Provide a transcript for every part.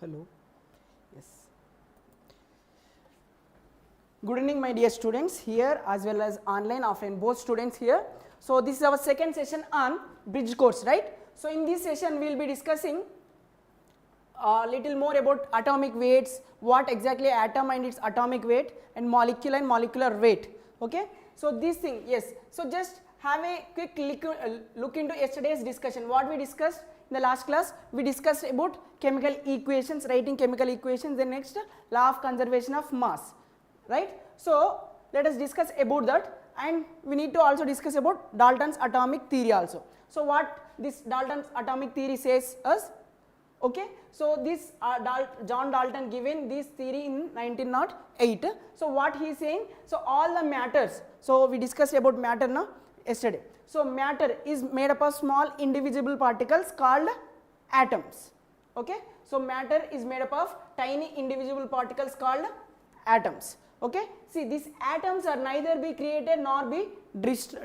Hello. Yes. Good evening, my dear students here as well as online, offline, both students here. So this is our second session on bridge course, right? So in this session we will be discussing a little more about atomic weights, what exactly atom and its atomic weight, and molecular weight. Okay. So this thing, yes. So just have a quick look into yesterday's discussion. What we discussed in the last class, we discussed about chemical equations, writing chemical equations. Then next, law of conservation of mass, right? So let us discuss about that, and we need to also discuss about Dalton's atomic theory also. So what this Dalton's atomic theory says us, okay? So this John Dalton given this theory in 1908. So what he is saying, so all the matters, so we discussed about matter now yesterday. So matter is made up of small indivisible particles called atoms, okay? So matter is made up of tiny indivisible particles called atoms, okay? See, these atoms are neither be created nor be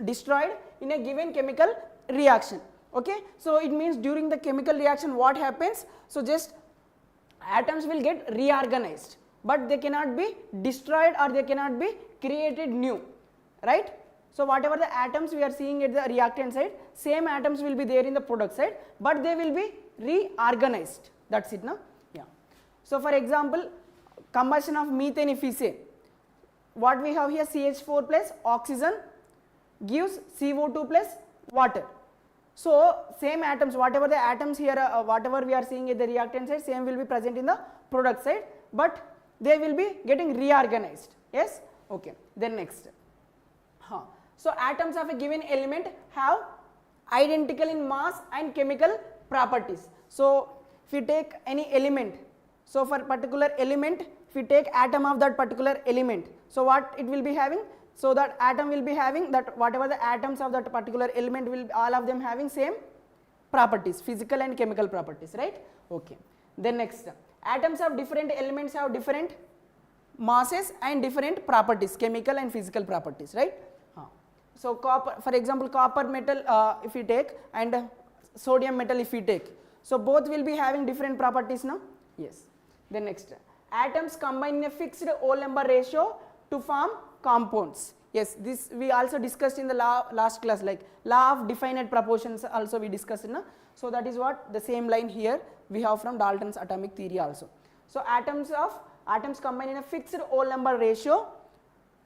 destroyed in a given chemical reaction, okay? So it means during the chemical reaction what happens, so just atoms will get reorganized, but they cannot be destroyed or they cannot be created new, right? So whatever the atoms we are seeing at the reactant side, same atoms will be there in the product side, but they will be reorganized. That's it, no? Yeah. So for example, combustion of methane, if we say, what we have here, CH4 plus oxygen gives CO2 plus water. So same atoms, whatever the atoms here, whatever we are seeing at the reactant side, same will be present in the product side, but they will be getting reorganized. Yes? Okay. Then next. So atoms of a given element have identical in mass and chemical properties. So if you take any element, so for particular element, if you take atom of that particular element, so what it will be having? So that atom will be having that whatever the atoms of that particular element will, all of them having same properties, physical and chemical properties, right? Okay. Then next, atoms of different elements have different masses and different properties, chemical and physical properties, right? So copper, for example, copper metal if we take, and sodium metal if we take, so both will be having different properties now. Yes. Then next, atoms combine in a fixed whole number ratio to form compounds. Yes, this we also discussed in the last class, like law of definite proportions also we discussed, na? So that is what the same line here we have from Dalton's atomic theory also. So atoms combine in a fixed whole number ratio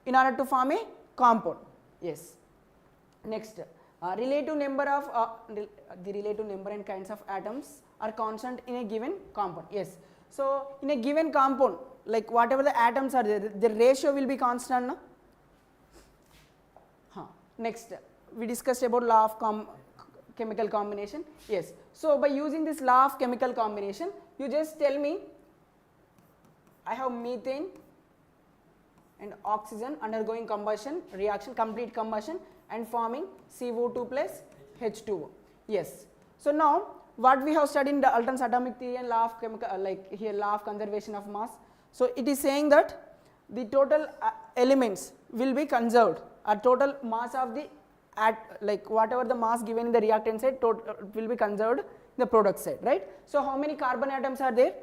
in order to form a compound. Yes. Next, relative number of the relative number and kinds of atoms are constant in a given compound. Yes. So in a given compound, like whatever the atoms are there, the ratio will be constant, no? Next, we discussed about law of chemical combination. Yes. So by using this law of chemical combination, you just tell me, I have methane and oxygen undergoing combustion reaction, complete combustion, and forming CO2 plus H2O. Yes. So now what we have studied in Dalton's atomic theory and law of chemical, like here law of conservation of mass. So it is saying that the total elements will be conserved, or total mass of the like whatever the mass given in the reactant side will be conserved in the product side, right? So how many carbon atoms are there?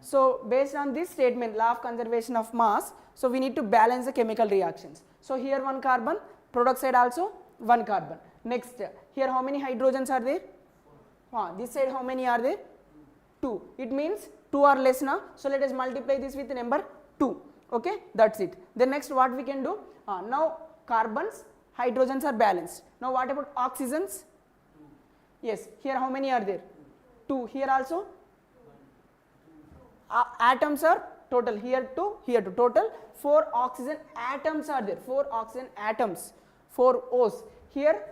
So based on this statement, law of conservation of mass, so we need to balance the chemical reactions. So here one carbon, product side also one carbon. Next, here how many hydrogens are there? This side how many are there? 2. It means 2 or less now. So let us multiply this with the number 2. Okay, that's it. Then next what we can do? Now carbons, hydrogens are balanced. Now what about oxygens? Yes, here how many are there? 2. Here also? Atoms are total, here 2, here 2, total 4 oxygen atoms are there, 4 oxygen atoms, 4 O's, here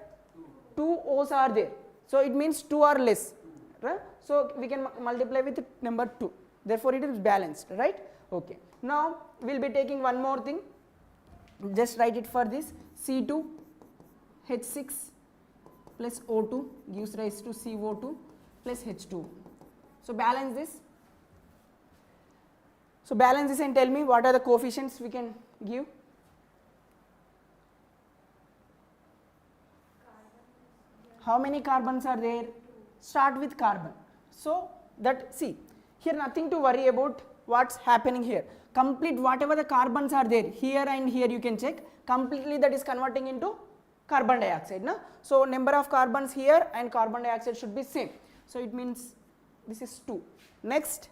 2 O's are there, so it means 2 or less, right? So we can multiply with number 2, therefore it is balanced, right? Okay. Now we will be taking one more thing, just write it for this, C2H6 plus O2 gives rise to CO2 plus H2. So balance this. So balance this and tell me what are the coefficients we can give. How many carbons are there? Start with carbon. So that, see, Here nothing to worry about what's happening here. Complete whatever the carbons are there here and here you can check, completely that is converting into carbon dioxide. No? So number of carbons here and carbon dioxide should be same. So it means this is 2. Next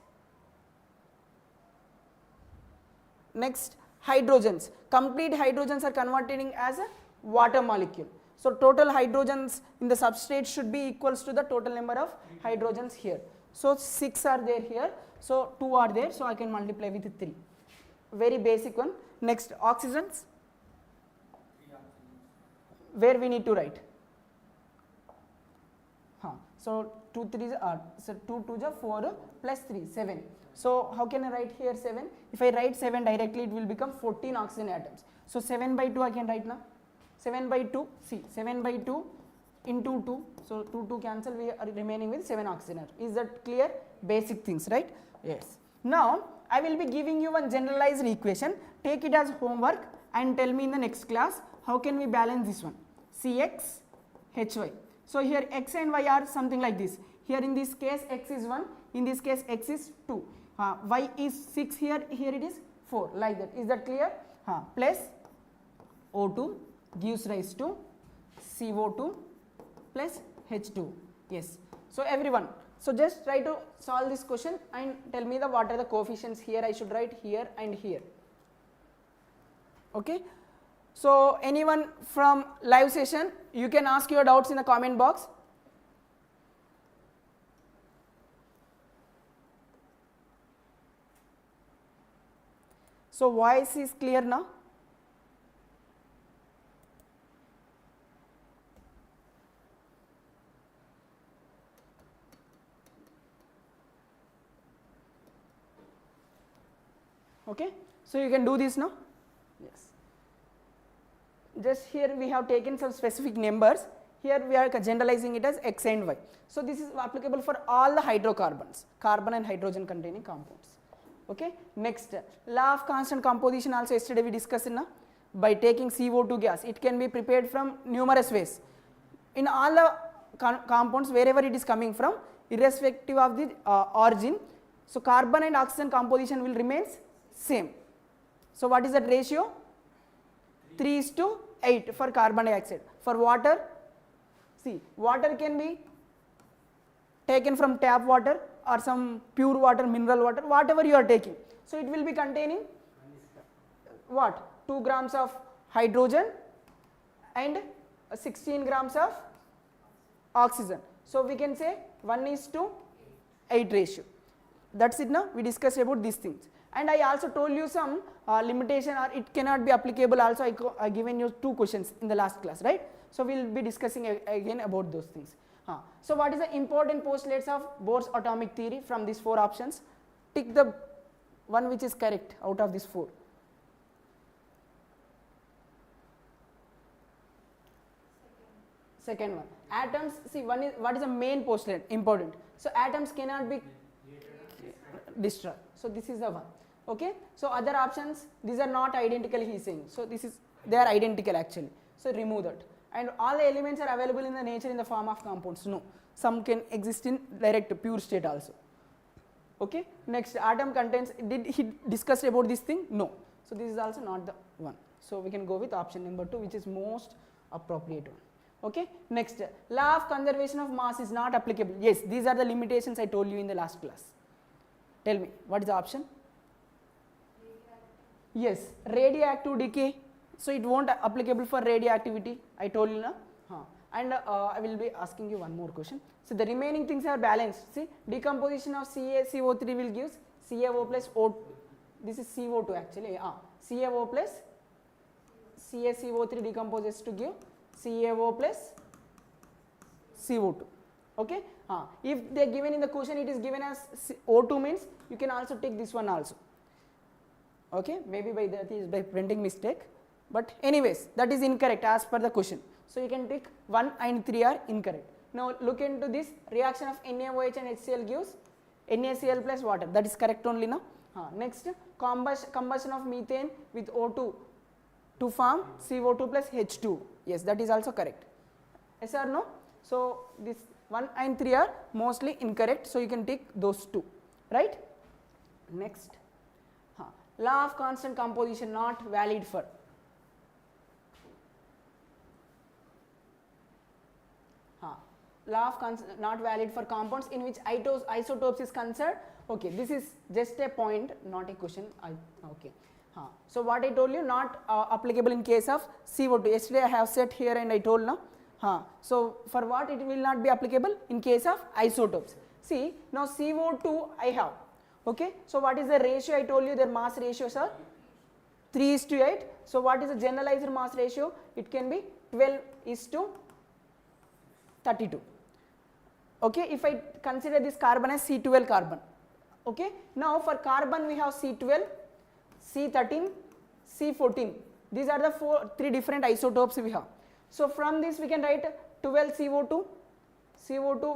hydrogens. Complete hydrogens are converting as a water molecule. So total hydrogens in the substrate should be equals to the total number of hydrogens here. So 6 are there here, so 2 are there, so I can multiply with 3. Very basic one. Next, oxygens. Where we need to write? So 2 3 so 2 2 is 4 plus 3 7. So how can I write here 7? If I write 7 directly, it will become 14 oxygen atoms. So 7 by 2 I can write now. 7 by 2, see 7 by 2 into 2, so 2 cancel, we are remaining with 7 oxygen atoms. Is that clear? Basic things, right? Yes. Now I will be giving you one generalized equation. Take it as homework and tell me in the next class how can we balance this one. Cx Hy. So here x and y are something like this. Here in this case x is 1, in this case x is 2. Y is 6 here, here it is 4, like that. Is that clear? Plus O2 gives rise to CO2 plus H2. Yes. So everyone, so just try to solve this question and tell me the what are the coefficients here. I should write here and here. Okay. So anyone from live session, you can ask your doubts in the comment box. So voice is clear now? Okay, so you can do this now. Yes. Just here we have taken some specific numbers. Here we are generalizing it as x and y. So this is applicable for all the hydrocarbons, carbon and hydrogen containing compounds. Okay. Next, law of constant composition also yesterday we discussed now. By taking CO2 gas, it can be prepared from numerous ways. In all the compounds, wherever it is coming from, irrespective of the origin, so carbon and oxygen composition will remain same. So what is that ratio? 3:8 for carbon dioxide. For water, see, water can be taken from tap water or some pure water, mineral water, whatever you are taking. So it will be containing what? 2 grams of hydrogen and 16 grams of oxygen. So we can say 1:8 ratio. That's it now. We discussed about these things. And I also told you some limitation, or it cannot be applicable also. I given you 2 questions in the last class, right? So we will be discussing again about those things. So what is the important postulates of Bohr's atomic theory from these 4 options? Tick the one which is correct out of these 4. Second one. Atoms, see, one is what is the main postulate important. So atoms cannot be destroyed. So this is the one. Okay. So other options, these are not identical, he is saying. So this is, they are identical actually. So remove that. And all the elements are available in the nature in the form of compounds. No. Some can exist in direct pure state also. Okay. Next, atom contains, did he discuss about this thing? No. So this is also not the one. So we can go with option number 2, which is most appropriate one. Okay. Next, law of conservation of mass is not applicable. Yes, these are the limitations I told you in the last class. Tell me, what is the option? Yes, radioactive decay. So it won't applicable for radioactivity. I told you now. And I will be asking you one more question. So the remaining things are balanced. See, decomposition of CaCO3 will give CaO plus O. This is CO2 actually. CaO plus CaCO3 decomposes to give CaO plus CO2. Okay. If they are given in the question, it is given as O2 means you can also take this one also. Okay. Maybe by that is by printing mistake. But anyways, that is incorrect as per the question. So you can take 1 and 3 are incorrect. Now look into this reaction of NaOH and HCl gives NaCl plus water. That is correct only now. Next, combustion of methane with O2 to form CO2 plus H2. Yes, that is also correct. Yes or no? So this 1 and 3 are mostly incorrect. So you can take those 2. right? Next, law of constant composition not valid for. Law of not valid for compounds in which isotopes is concerned. Okay, this is just a point, not a question. Okay. So what I told you, not applicable in case of CO2. Yesterday I have set here and I told now. So for what it will not be applicable? In case of isotopes. See, now CO2 I have. Okay. So what is the ratio? I told you their mass ratios are 3:8. So what is the generalized mass ratio? It can be 12:32. Okay, if I consider this carbon as C12 carbon. Okay, now for carbon we have C12, C13, C14. These are the three different isotopes we have. So from this we can write 12 CO2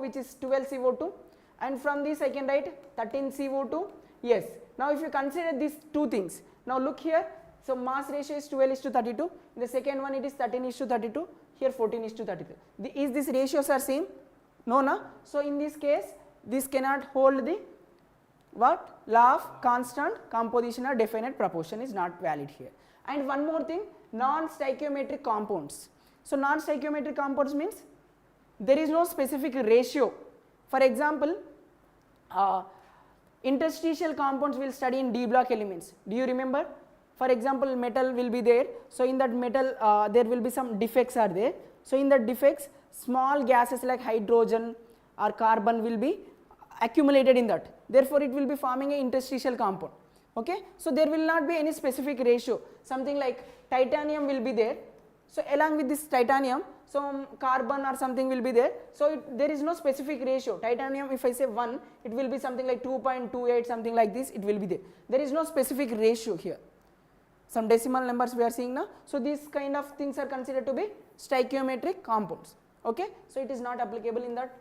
which is 12 CO2, and from this I can write 13 CO2. Yes, now if you consider these two things, now look here, so mass ratio is 12:32, in the second one it is 13:32, here 14:32. Is this ratios are same? No, no. So in this case this cannot hold the what? Law of constant composition or definite proportion is not valid here. And one more thing, non-stoichiometric compounds. So non-stoichiometric compounds means there is no specific ratio. For example, interstitial compounds will study in D block elements. Do you remember? For example, metal will be there. So in that metal there will be some defects are there. So in that defects, small gases like hydrogen or carbon will be accumulated in that. Therefore, it will be forming an interstitial compound. Okay. So there will not be any specific ratio. Something like titanium will be there. So along with this titanium, so carbon or something will be there. So there is no specific ratio. Titanium, if I say 1, it will be something like 2.28, something like this, it will be there. There is no specific ratio here. Some decimal numbers we are seeing now. So these kind of things are considered to be stoichiometric compounds. Okay. So it is not applicable in that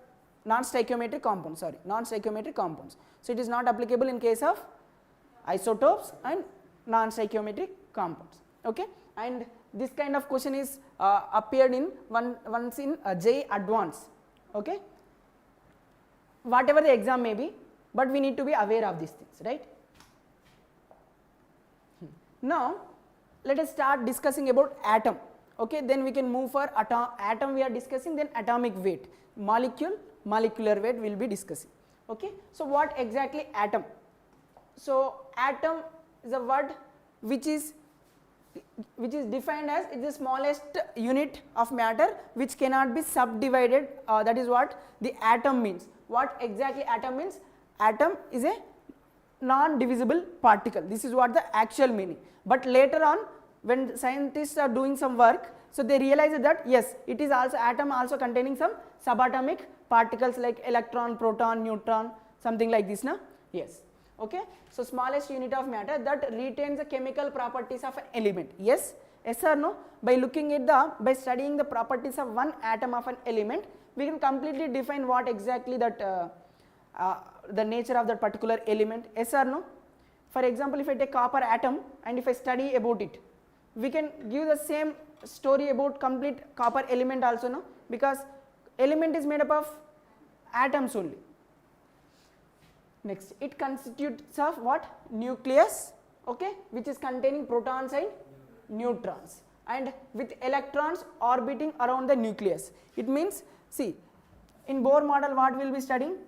non-stoichiometric compounds, non-stoichiometric compounds. So it is not applicable in case of isotopes and non-stoichiometric compounds. Okay. And this kind of question is appeared in once in J Advanced. Okay. Whatever the exam may be, but we need to be aware of these things, right? Now let us start discussing about atom. Okay, then we can move for atom we are discussing, then atomic weight, molecular weight we will be discussing. Okay, so what exactly atom? So atom is a word which is defined as the smallest unit of matter which cannot be subdivided, that is what the atom means. What exactly atom means? Atom is a non-divisible particle. This is what the actual meaning. But later on, when scientists are doing some work, so they realize that yes, it is also atom also containing some subatomic particles like electron, proton, neutron, something like this, na? Yes. Okay. So smallest unit of matter that retains the chemical properties of an element. Yes. Yes or no? By studying the properties of one atom of an element, we can completely define what exactly that the nature of that particular element. Yes or no? For example, if I take copper atom and if I study about it, we can give the same story about complete copper element also, no? Because element is made up of atoms only. Next, it constitutes of what? Nucleus, okay, which is containing protons and neutrons, and with electrons orbiting around the nucleus. It means, see, in Bohr model what we will be studying?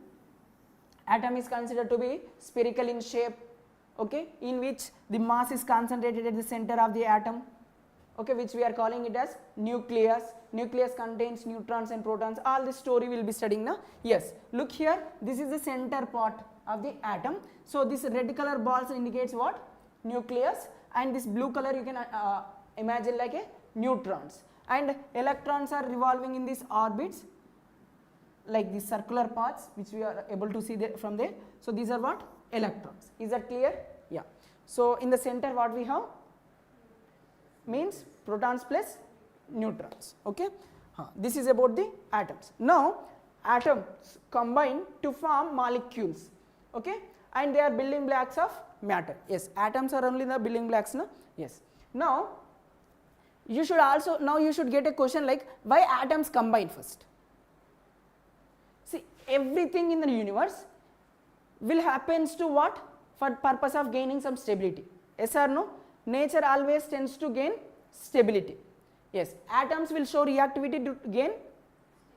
Atom is considered to be spherical in shape, okay, in which the mass is concentrated at the center of the atom, okay, which we are calling it as nucleus. Nucleus contains neutrons and protons. All this story we will be studying now. Yes, look here, this is the center part of the atom. So this red color balls indicates what? Nucleus, and this blue color you can imagine like a neutrons, and electrons are revolving in these orbits like these circular paths which we are able to see there from there. So these are what? Electrons. Is that clear? Yeah. So in the center what we have means protons plus neutrons. Okay. This is about the atoms. Now atoms combine to form molecules, okay, and they are building blocks of matter. Yes, atoms are only the building blocks, no? Yes. Now you should get a question like why atoms combine first. See, everything in the universe will happens to what? For purpose of gaining some stability. Yes or no? Nature always tends to gain stability. Yes, atoms will show reactivity to gain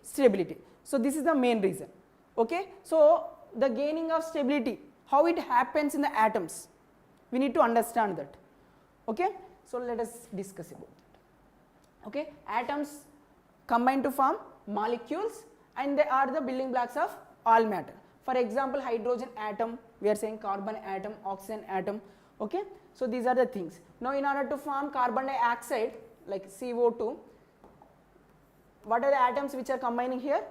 stability. So this is the main reason. Okay, so the gaining of stability, how it happens in the atoms, we need to understand that. Okay, so let us discuss about that. Okay, atoms combine to form molecules and they are the building blocks of all matter. For example, hydrogen atom, we are saying carbon atom, oxygen atom. Okay, so these are the things. Now in order to form carbon dioxide like CO2, what are the atoms which are combining here?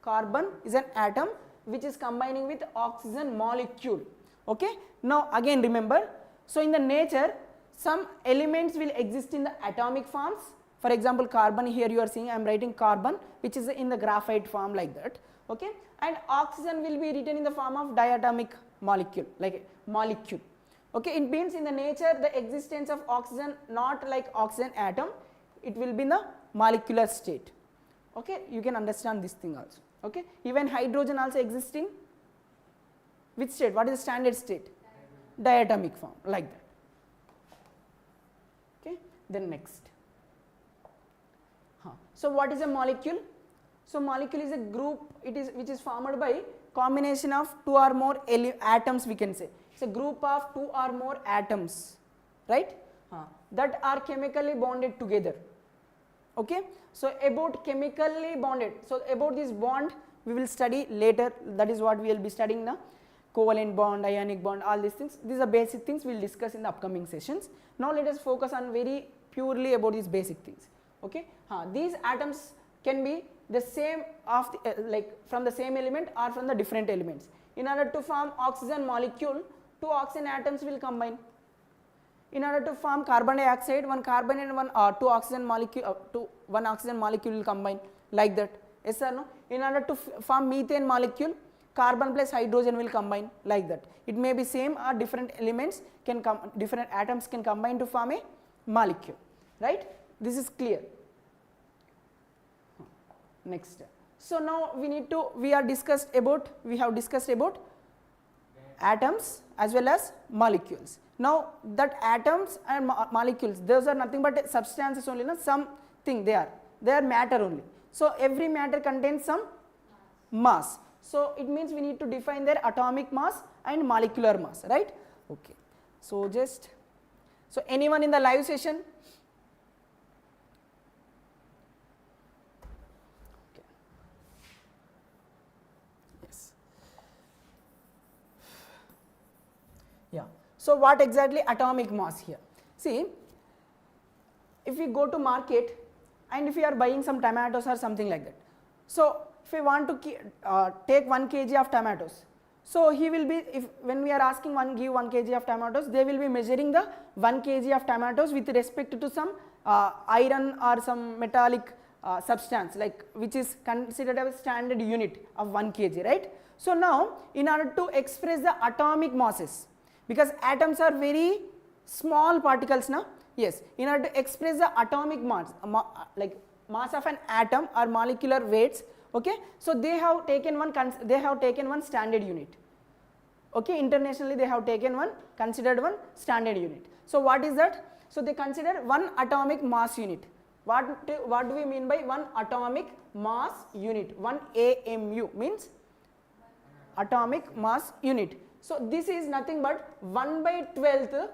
Carbon is an atom which is combining with oxygen molecule. Okay, now again remember, so in the nature some elements will exist in the atomic forms. For example, carbon, here you are seeing I am writing carbon which is in the graphite form like that. Okay, and oxygen will be written in the form of diatomic molecule, like a molecule. Okay, it means in the nature the existence of oxygen not like oxygen atom, it will be in the molecular state. Okay, you can understand this thing also. Okay, even hydrogen also exists in which state? What is the standard state? Diatomic form, like that. Okay, then next. So what is a molecule? So molecule is a group, which is formed by combination of two or more atoms, we can say. It's a group of two or more atoms, right? That are chemically bonded together. Okay, so about chemically bonded, so about this bond we will study later, that is what we will be studying now. Covalent bond, ionic bond, all these things, these are basic things we will discuss in the upcoming sessions. Now let us focus on very purely about these basic things. Okay, these atoms can be the same of the, like from the same element or from the different elements. In order to form oxygen molecule, two oxygen atoms will combine. In order to form carbon dioxide, one carbon and one two oxygen molecule, one oxygen molecule will combine, like that. Yes or no? In order to form methane molecule, carbon plus hydrogen will combine, like that. It may be same or different elements can different atoms can combine to form a molecule, right? This is clear. Next. So now we have discussed about atoms as well as molecules. Now that atoms and molecules, those are nothing but substances only, no? Something they are matter only. So every matter contains some mass. So it means we need to define their atomic mass and molecular mass, right? Okay. So so anyone in the live session? Okay. Yes. Yeah. So what exactly atomic mass here? See, if we go to market and if we are buying some tomatoes or something like that, so if we want to take 1 kg of tomatoes, so he will be, when we are asking give 1 kg of tomatoes, they will be measuring the 1 kg of tomatoes with respect to some iron or some metallic substance, like which is considered as standard unit of 1 kg, right? So now in order to express the atomic masses, because atoms are very small particles now, yes, in order to express the atomic mass, like mass of an atom or molecular weights, okay, so they have taken one standard unit. Okay, internationally they have considered one standard unit. So what is that? So they consider one atomic mass unit. What do we mean by one atomic mass unit? 1 AMU means atomic mass unit. So this is nothing but 1/12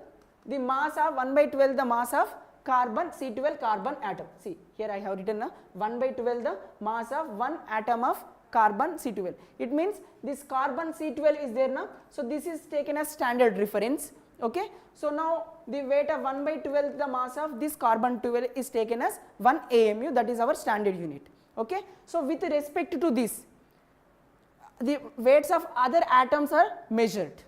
the mass of 1/12 the mass of carbon C12 carbon atom. See, here I have written 1/12 the mass of one atom of carbon C12. It means this carbon C12 is there now. So this is taken as standard reference. Okay. So now the weight of 1/12 the mass of this carbon 12 is taken as 1 AMU, that is our standard unit. Okay. So with respect to this, the weights of other atoms are measured.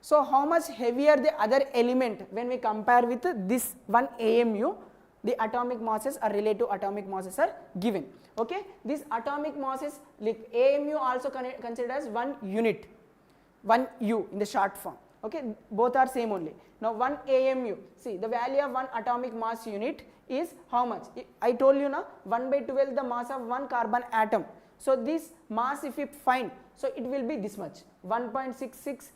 So how much heavier the other element when we compare with this 1 AMU, the atomic masses or relative atomic masses are given. Okay, these atomic masses, like AMU also considered as 1 unit, 1 U in the short form. Okay, both are same only. Now 1 AMU, see the value of one atomic mass unit is how much? I told you now 1/12 the mass of one carbon atom. So this mass if we find, so it will be this much, 1.66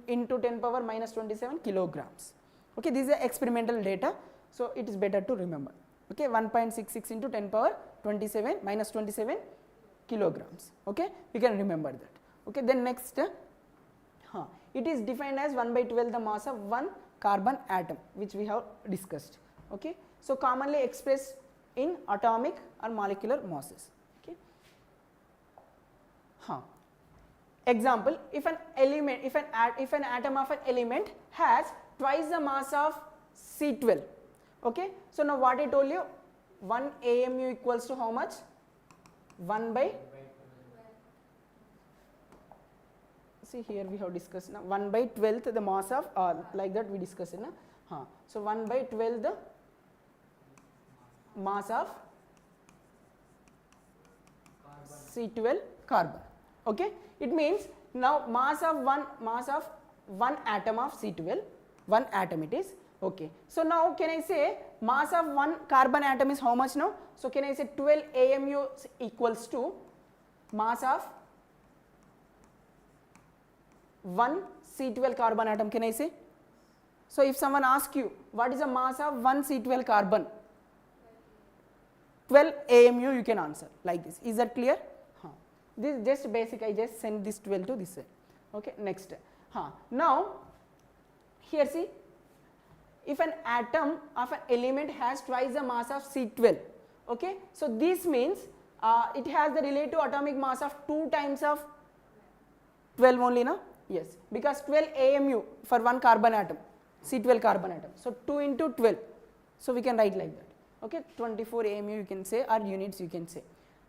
into 10 power minus 27 kilograms. Okay, this is the experimental data, so it is better to remember. Okay, 1.66 into 10 power 27 minus 27 kilograms. Okay, we can remember that. Okay, then next, it is defined as 1/12 the mass of one carbon atom, which we have discussed. Okay, so commonly expressed in atomic or molecular masses. Okay. Example, if an element, if an atom of an element has twice the mass of C12. Okay, so now what I told you, 1 AMU equals to how much? 1 by, see here we have discussed now, 1/12 the mass of, like that we discussed na. So 1/12 the mass of C12 carbon. Okay, it means now mass of one atom of C12, one atom it is. Okay, so now can I say mass of one carbon atom is how much now? So can I say 12 AMU equals to mass of one C12 carbon atom, can I say? So if someone asks you what is the mass of one C12 carbon, 12 AMU you can answer like this. Is that clear? This is just basic, I just send this 12 to this side. Okay, next. Now here see, if an atom of an element has twice the mass of C12, okay, so this means it has the relative atomic mass of 2 times of 12 only, no? Yes, because 12 AMU for one carbon atom, C12 carbon atom, so 2 into 12, so we can write like that. Okay, 24 AMU you can say, or units you can say.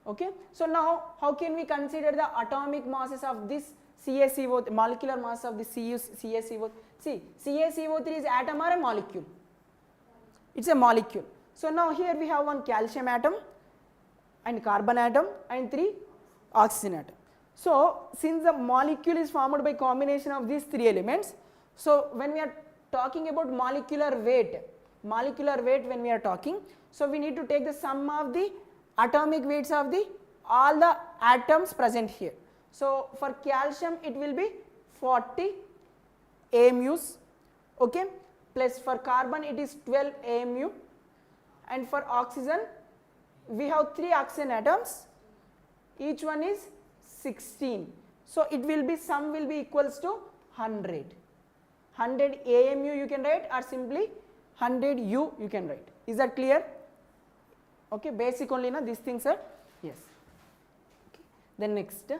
Okay, so now how can we consider the atomic masses of this CaCO3, molecular mass of the CaCO3? See, CaCO3 is atom or a molecule? It's a molecule. So now here we have one calcium atom and carbon atom and 3 oxygen atom. So since the molecule is formed by combination of these 3 elements, so when we are talking about molecular weight when we are talking, so we need to take the sum of the atomic weights of the all the atoms present here. So for calcium it will be 40 AMUs, okay, plus for carbon it is 12 AMU, and for oxygen we have 3 oxygen atoms, each one is 16. So it will be, sum will be equals to 100. 100 AMU you can write, or simply 100 U you can write. Is that clear? Okay, basic only na, these things are, yes. Okay. Then next,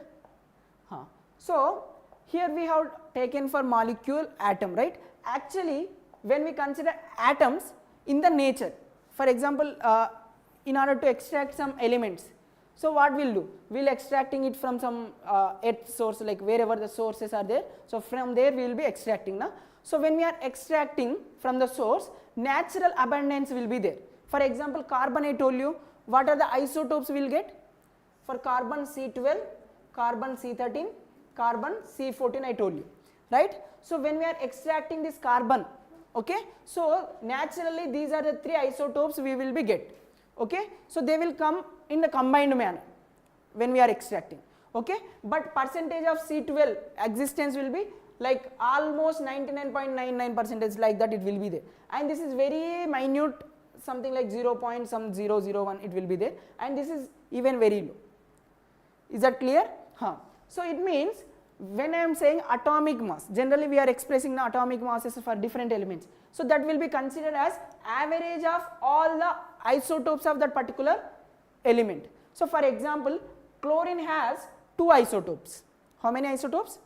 so here we have taken for molecule atom, right? Actually when we consider atoms in the nature, for example, in order to extract some elements, so what we'll do, we'll extracting it from some earth source, like wherever the sources are there, so from there we will be extracting na. So when we are extracting from the source, natural abundance will be there. For example, carbon I told you, what are the isotopes we will get? For carbon C12, carbon C13, carbon C14 I told you, right? So when we are extracting this carbon, okay, so naturally these are the 3 isotopes we will be get, okay, so they will come in the combined manner when we are extracting, okay, but percentage of C12 existence will be like almost 99.99% like that, it will be there, and this is very minute, something like 0.001 it will be there, and this is even very low. Is that clear? So it means when I am saying atomic mass, generally we are expressing the atomic masses for different elements, so that will be considered as average of all the isotopes of that particular element. So for example, chlorine has 2 isotopes. How many isotopes?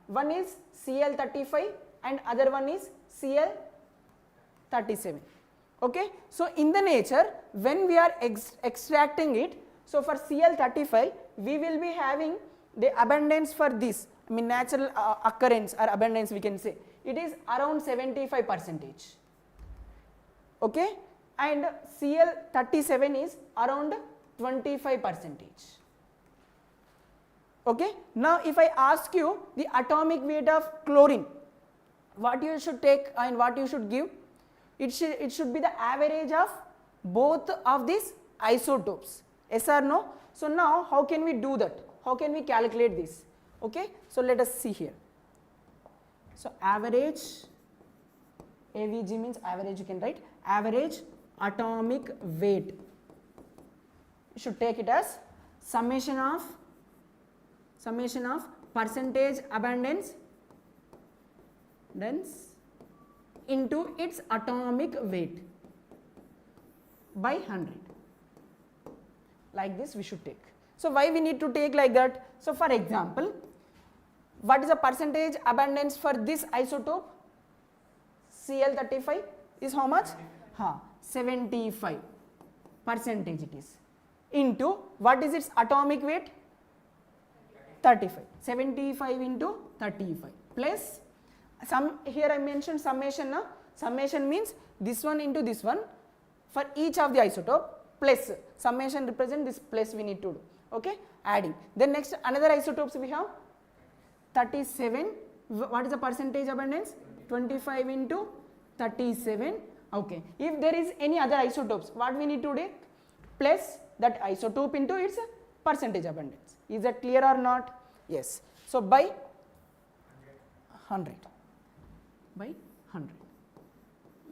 One is Cl35 and other one is Cl37. Okay, so in the nature when we are extracting it, so for Cl35 we will be having the abundance for this, I mean natural occurrence or abundance we can say, it is around 75%, okay, and Cl37 is around 25%. Okay, now if I ask you the atomic weight of chlorine, what you should take and what you should give, it should be the average of both of these isotopes, Yes or no? So now how can we do that? How can we calculate this? Okay, so let us see here. So average, AVG means average, you can write average atomic weight. You should take it as summation of percentage abundance into its atomic weight by 100. Like this we should take. So why we need to take like that? So for example, what is the percentage abundance for this isotope? Cl35 is how much? 75% it is. Into what is its atomic weight? 35. 75 into 35 plus here I mentioned summation. Summation means this one into this one for each of the isotope plus summation represent this plus we need to do. Okay, adding. Then next another isotopes we have 37. What is the percentage abundance? 25 into 37. Okay, if there is any other isotopes, what we need to do? Plus that isotope into its percentage abundance. Is that clear or not? Yes. So by 100. By 100.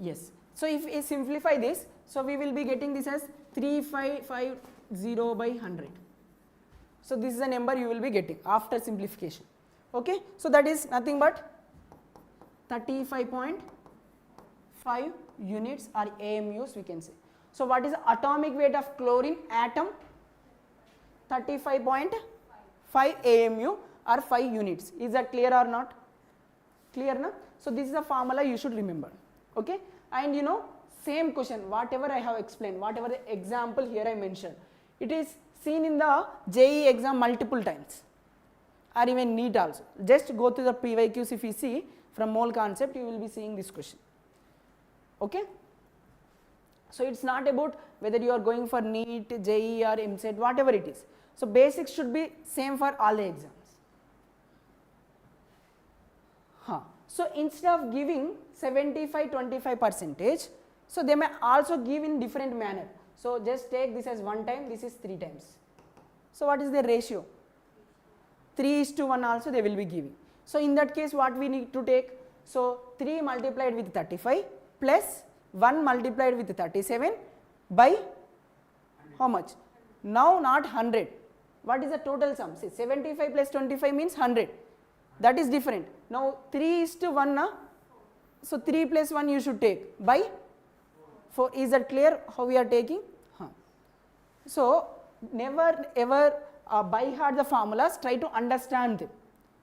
Yes. So if we simplify this, so we will be getting this as 3550 by 100. So this is the number you will be getting after simplification. Okay. So that is nothing but 35.5 units or AMUs we can say. So what is the atomic weight of chlorine atom? 35.5 AMU or 5 units. Is that clear or not? Clear na? So this is the formula you should remember. Okay. And you know, same question, whatever I have explained, whatever the example here I mentioned, it is seen in the JEE exam multiple times or even NEET also. Just go to the PYQs, if you see from Mole Concept, you will be seeing this question. Okay. So it's not about whether you are going for NEET, JEE or MCET, whatever it is. So basics should be same for all the exams. So instead of giving 75-25%, so they may also give in different manner. So just take this as 1 time, this is 3 times. So what is the ratio? 3:1 also they will be giving. So in that case what we need to take? So 3 multiplied with 35 plus 1 multiplied with 37 by how much? Now not 100. What is the total sum? See, 75 plus 25 means 100. That is different. Now 3:1 na? So 3 plus 1 you should take by 4. Is that clear how we are taking? So never ever by heart the formulas, try to understand them.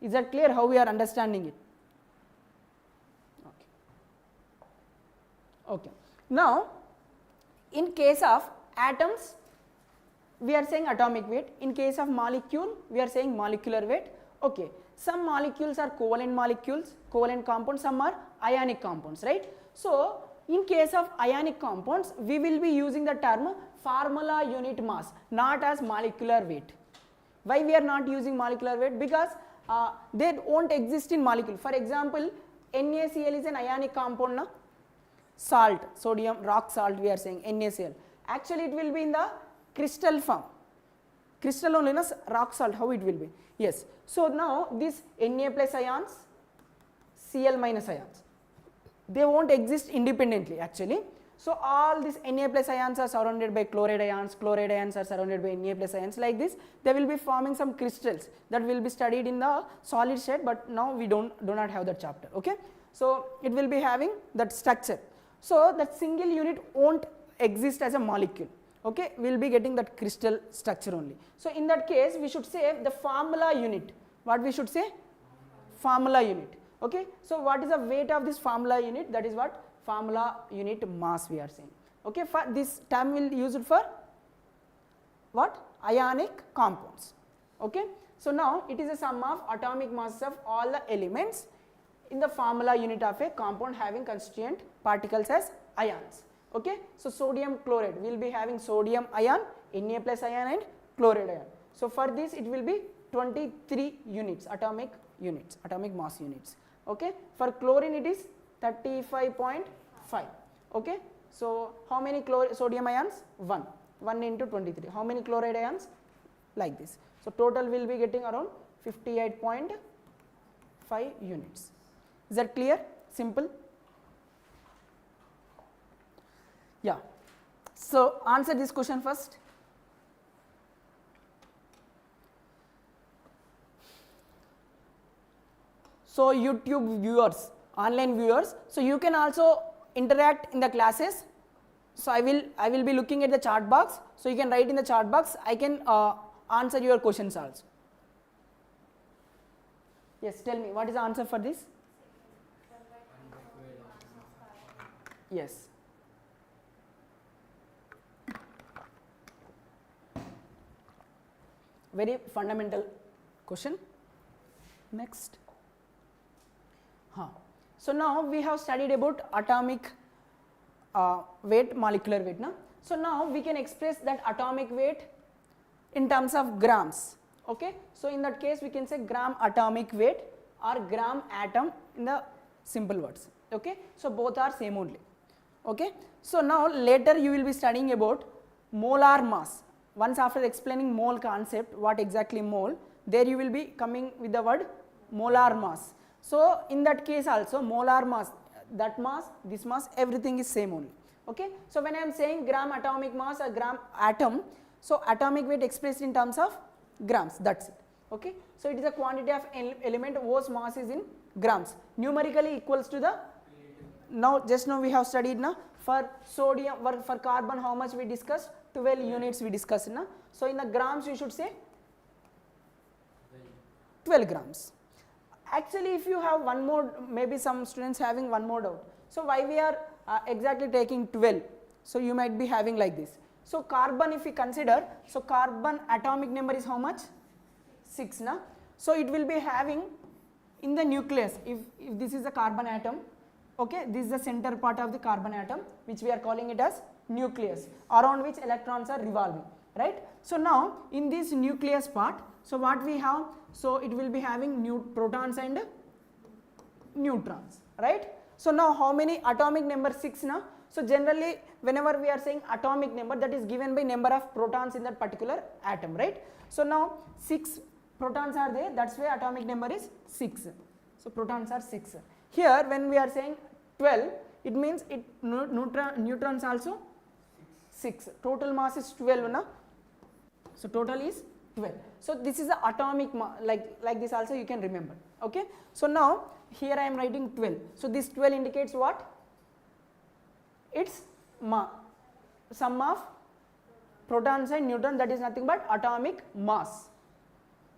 Is that clear how we are understanding it? Okay. Now in case of atoms we are saying atomic weight. In case of molecule we are saying molecular weight. Okay. Some molecules are covalent molecules, covalent compounds, some are ionic compounds, right? So in case of ionic compounds we will be using the term formula unit mass, not as molecular weight. Why we are not using molecular weight? Because they won't exist in molecule. For example, NaCl is an ionic compound, na? Salt, sodium, rock salt we are saying NaCl. Actually it will be in the crystal form. Crystal only, na? Rock salt, how it will be? Yes. So now this Na plus ions, Cl minus ions, they won't exist independently actually. So all these Na plus ions are surrounded by chloride ions are surrounded by Na plus ions, like this they will be forming some crystals that will be studied in the solid state, but now we do not have that chapter. Okay. So it will be having that structure. So that single unit won't exist as a molecule. Okay, we will be getting that crystal structure only. So in that case we should say the formula unit. What we should say? Formula unit. Okay. So what is the weight of this formula unit? That is what? Formula unit mass we are saying. Okay. For this term we will use it for what? Ionic compounds. Okay. So now it is a sum of atomic mass of all the elements in the formula unit of a compound having constituent particles as ions. Okay. So sodium chloride, we will be having sodium ion, Na plus ion and chloride ion. So for this it will be 23 units, atomic mass units. Okay. For chlorine it is 35.5. Okay. So how many sodium ions? 1. 1 into 23. How many chloride ions? Like this. So total will be getting around 58.5 units. Is that clear? Simple? Yeah. So answer this question first. So YouTube viewers, online viewers, so you can also interact in the classes. So I will be looking at the chat box. So you can write in the chat box. I can answer your questions also. Yes, tell me what is the answer for this? Yes. Very fundamental question. Next. So now we have studied about atomic weight, molecular weight. Na? So now we can express that atomic weight in terms of grams. Okay. So in that case we can say gram atomic weight or gram atom in the simple words. Okay. So both are same only. Okay. So now later you will be studying about molar mass. Once after explaining mole concept, what exactly mole, there you will be coming with the word molar mass. So in that case also molar mass, that mass, this mass, everything is same only. Okay. So when I am saying gram atomic mass or gram atom, so atomic weight expressed in terms of grams, that's it. Okay. So it is a quantity of element whose mass is in grams, numerically equals to the, now just now we have studied na, for sodium, for carbon how much we discussed, 12 units we discussed na. So in the grams you should say 12 grams. Actually if you have one more, maybe some students having one more doubt. So why we are exactly taking 12? So you might be having like this. So carbon if we consider, so carbon atomic number is how much? 6 na. So it will be having in the nucleus, if this is the carbon atom, okay, this is the center part of the carbon atom which we are calling it as nucleus, around which electrons are revolving, right? So now in this nucleus part, so what we have, so it will be having protons and neutrons, right? So now how many atomic number 6 na? So generally whenever we are saying atomic number, that is given by number of protons in that particular atom, right? So now 6 protons are there, that's why atomic number is 6. So protons are 6. Here when we are saying 12, it means neutrons also 6. Total mass is 12 na? So total is 12. So this is the atomic mass, like this also you can remember. Okay. So now here I am writing 12. So this 12 indicates what? It's sum of protons and neutrons, that is nothing but atomic mass.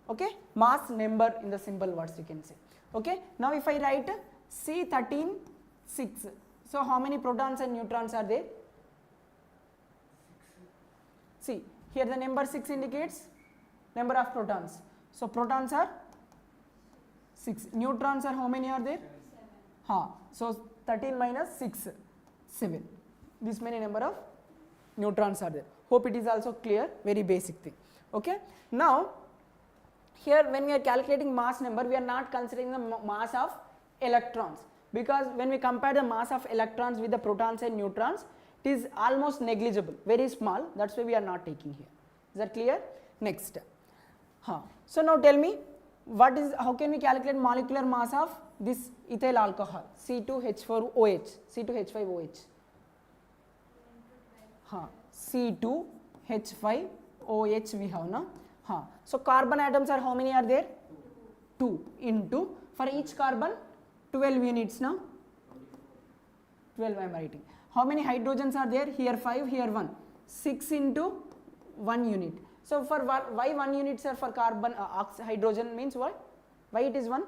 Okay. Mass number in the simple words you can say. Okay. Now if I write C13 6. So how many protons and neutrons are there? See here the number 6 indicates number of protons. So protons are 6. Neutrons are how many are there? 7. So 13 minus 6, 7. This many number of neutrons are there. Hope it is also clear, very basic thing. Okay. Now here when we are calculating mass number, we are not considering the mass of electrons, because when we compare the mass of electrons with the protons and neutrons, it is almost negligible, very small, that's why we are not taking here. Is that clear? Next. So now tell me, how can we calculate molecular mass of this ethyl alcohol, C2H4OH, C2H5OH? C2H5OH we have na. So carbon atoms are how many are there? 2 into, for each carbon 12 units now. 12 I am writing. How many hydrogens are there? Here 5, here 1. 6 into 1 unit. So for why 1 unit sir for carbon hydrogen means what? Why it is 1?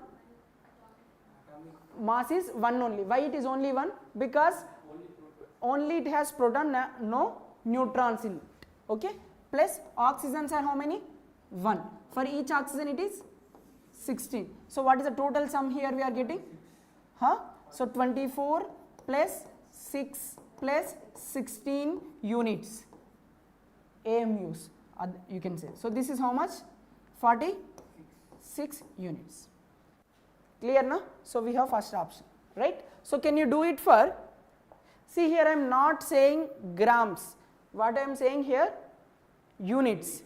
Mass is 1 only. Why it is only 1? Because only it has proton, no neutrons in it. Okay. Plus oxygens are how many? 1. For each oxygen it is 16. So what is the total sum here we are getting? So 24 plus 6 plus 16 units, AMUs you can say. So this is how much? 46 units. Clear na? So we have first option, right? So can you do it for, see here I am not saying grams, what I am saying here, units.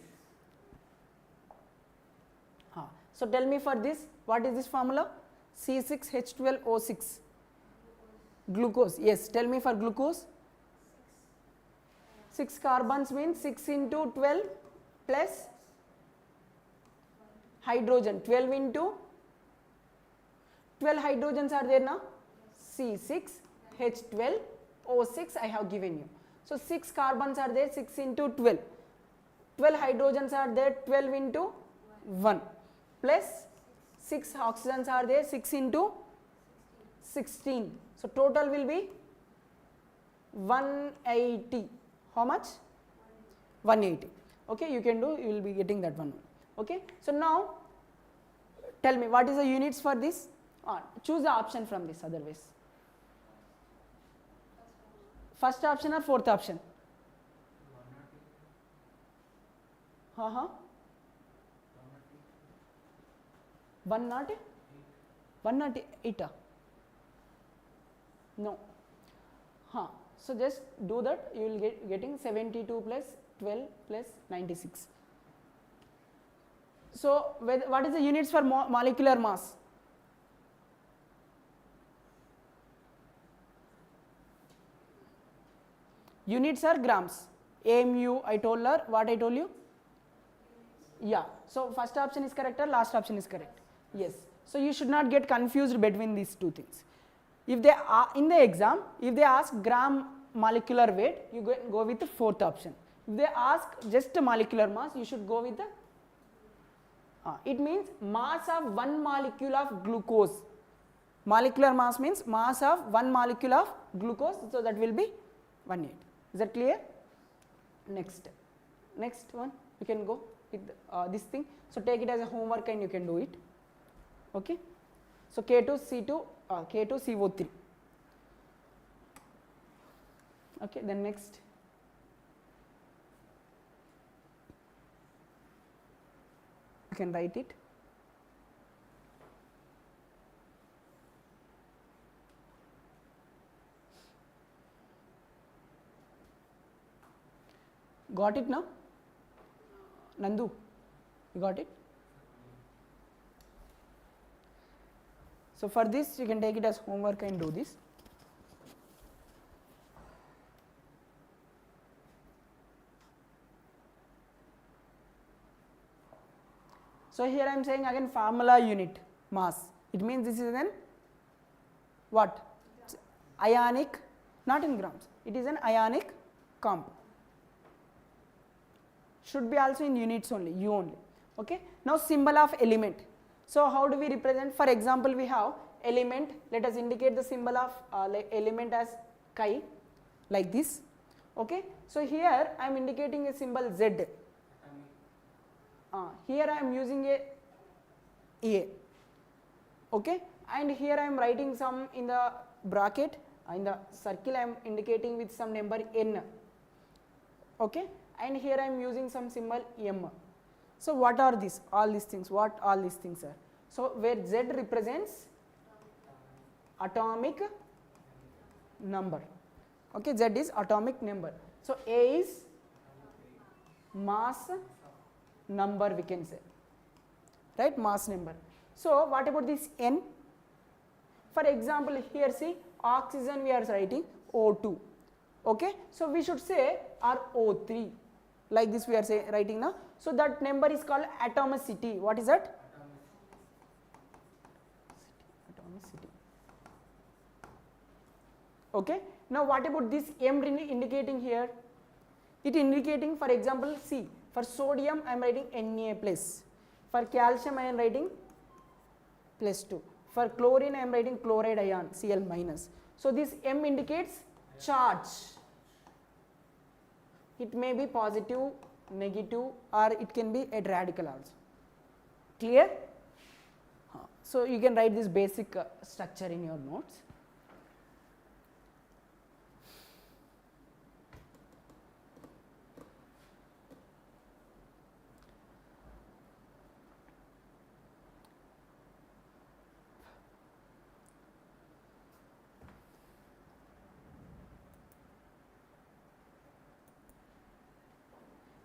So tell me for this, what is this formula? C6H12O6, glucose. Yes, tell me for glucose. 6 carbons means 6 into 12 plus hydrogen, 12 into 12 hydrogens are there now. C6H12O6 I have given you. So 6 carbons are there, 6 into 12. 12 hydrogens are there, 12 into 1 plus 6 oxygens are there, 6 into 16. So total will be 180. How much? 180. Okay, you can do, you will be getting that one. Okay, so now tell me what is the units for this? Choose the option from this otherwise. First option or fourth option? 108. No. So just do that, you will getting 72 plus 12 plus 96. So what is the units for molecular mass? Units are grams. AMU I told her, what I told you? Yeah, so first option is correct or last option is correct? Yes. So you should not get confused between these two things. If they are in the exam, if they ask gram molecular weight, you go with the fourth option. If they ask just molecular mass, you should go with the it means mass of one molecule of glucose. Molecular mass means mass of one molecule of glucose, so that will be 18. Is that clear? Next one, you can go with this thing. So take it as a homework and you can do it. Okay. So K2C2, K2CO3. Okay, then next. You can write it. Got it now? Nandu, you got it? So for this you can take it as homework and do this. So here I am saying again formula unit mass. It means this is an what? Ionic, not in grams. It is an ionic compound. Should be also in units only, U only. Okay. Now symbol of element. So how do we represent? For example, we have element. Let us indicate the symbol of element as chi, like this. Okay. So here I am indicating a symbol Z. Here I am using a. Okay. And here I am writing some in the bracket. In the circle I am indicating with some number n. Okay. And here I am using some symbol m. So what are these? All these things. What all these things are? So where Z represents atomic number. Okay, Z is atomic number. So A is mass number, we can say, right? Mass number. So what about this N? For example, here see oxygen we are writing O2. Okay, so we should say or O3. Like this we are writing now. So that number is called atomicity. What is that? Atomicity. Okay. Now what about this M indicating here? It indicating, for example, C. For sodium I am writing Na plus. For calcium I am writing +2. For chlorine I am writing chloride ion Cl minus. So this M indicates charge. It may be positive, negative, or it can be a radical also. Clear? So you can write this basic structure in your notes.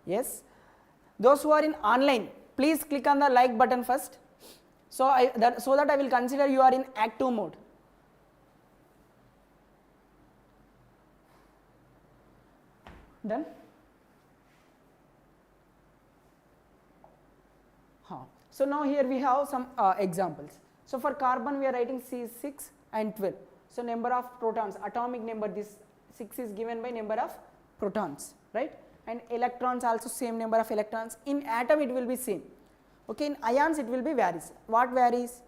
Yes. Those who are in online, please click on the like button first. So that I will consider you are in active mode. Done? So now here we have some examples. So for carbon we are writing C6 and 12. So number of protons, atomic number, this 6 is given by number of protons, right? And electrons also same number of electrons. In atom it will be same. Okay, in ions it will be varies. What varies?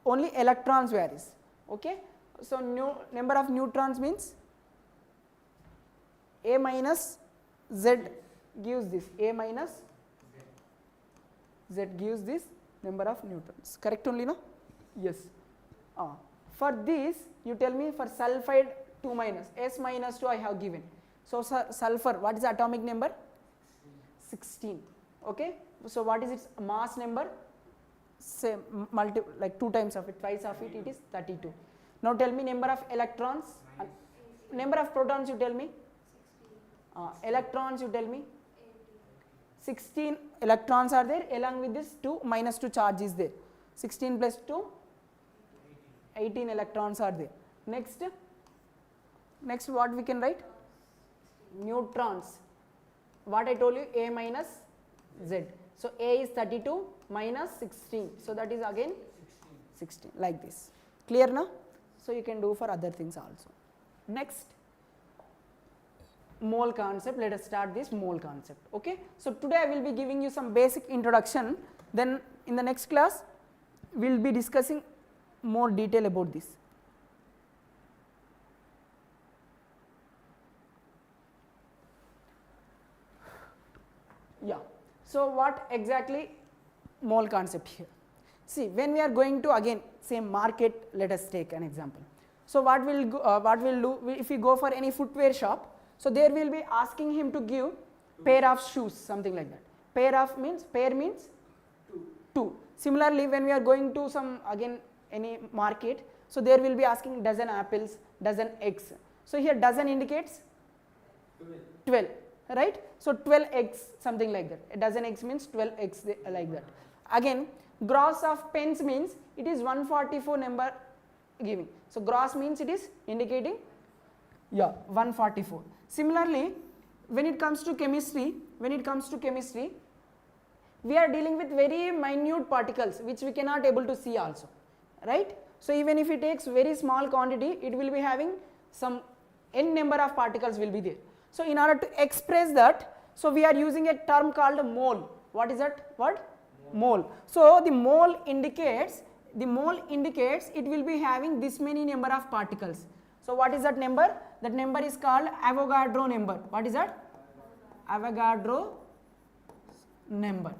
Only electrons varies. Okay, so number of neutrons means A minus Z gives this, A minus Z gives this number of neutrons. Correct only, no? Yes. For this you tell me for sulfide 2 minus, S minus 2 I have given. So sulfur, what is the atomic number? 16. Okay. So what is its mass number? Same, like 2 times of it, twice of it, it is 32. Now tell me number of electrons, number of protons you tell me, electrons you tell me, 16 electrons are there, along with this 2 minus 2 charge is there, 16 plus 2, 18 electrons are there. Next what we can write? Neutrons, what I told you, A minus Z. So A is 32 minus 16, so that is again 16, like this. Clear now? So you can do for other things also. Next, mole concept. Let us start this mole concept. Okay, so today I will be giving you some basic introduction, then in the next class we will be discussing more detail about this. Yeah, so what exactly mole concept here? See, when we are going to again say market, let us take an example. So what we'll do if we go for any footwear shop, so there will be asking him to give pair of shoes, something like that. Pair means 2. Similarly, when we are going to some again any market, so there will be asking dozen apples, dozen eggs. So here dozen indicates 12, right? So 12 eggs, something like that. A dozen eggs means 12 eggs, like that. Again, gross of pens means it is 144 number giving. So gross means it is indicating 144. Similarly, when it comes to chemistry, we are dealing with very minute particles which we cannot able to see also, right? So even if it takes very small quantity, it will be having some n number of particles will be there. So in order to express that, so we are using a term called mole. What is that word? Mole. So the mole indicates it will be having this many number of particles. So what is that number? That number is called Avogadro number. What is that? Avogadro number.